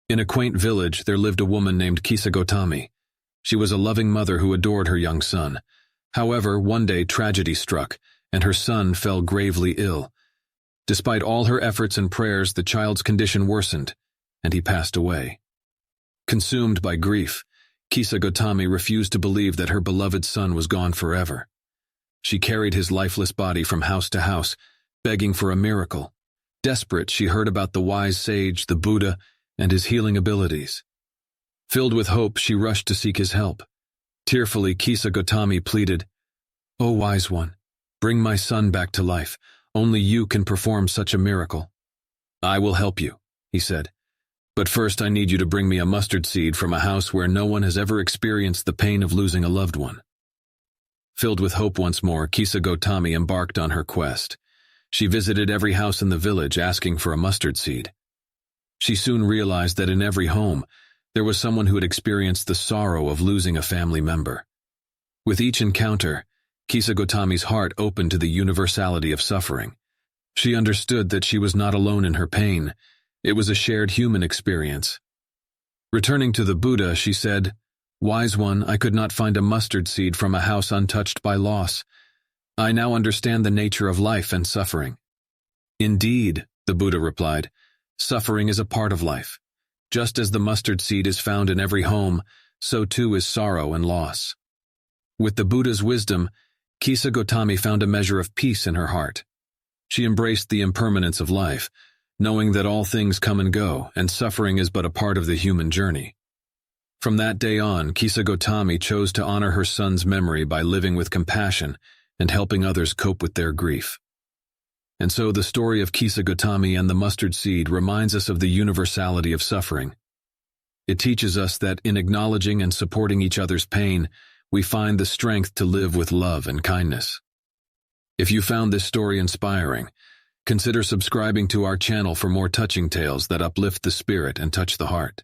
In a quaint village, there lived a woman named Kisagotami. She was a loving mother who adored her young son. However, one day tragedy struck, and her son fell gravely ill. Despite all her efforts and prayers, the child's condition worsened, and he passed away. Consumed by grief, Kisagotami refused to believe that her beloved son was gone forever. She carried his lifeless body from house to house, begging for a miracle. Desperate, she heard about the wise sage, the Buddha, and his healing abilities. Filled with hope, she rushed to seek his help. Tearfully, Kisagotami pleaded, "O wise one, bring my son back to life. Only you can perform such a miracle." "I will help you," he said. "But first I need you to bring me a mustard seed from a house where no one has ever experienced the pain of losing a loved one." Filled with hope once more, Kisagotami embarked on her quest. She visited every house in the village asking for a mustard seed. She soon realized that in every home, there was someone who had experienced the sorrow of losing a family member. With each encounter, Kisagotami's heart opened to the universality of suffering. She understood that she was not alone in her pain. It was a shared human experience. Returning to the Buddha, she said, "Wise one, I could not find a mustard seed from a house untouched by loss. I now understand the nature of life and suffering." "Indeed," the Buddha replied, "suffering is a part of life. Just as the mustard seed is found in every home, so too is sorrow and loss." With the Buddha's wisdom, Kisagotami found a measure of peace in her heart. She embraced the impermanence of life, knowing that all things come and go, and suffering is but a part of the human journey. From that day on, Kisagotami chose to honor her son's memory by living with compassion and helping others cope with their grief. And so the story of Kisagotami and the mustard seed reminds us of the universality of suffering. It teaches us that in acknowledging and supporting each other's pain, we find the strength to live with love and kindness. If you found this story inspiring, consider subscribing to our channel for more touching tales that uplift the spirit and touch the heart.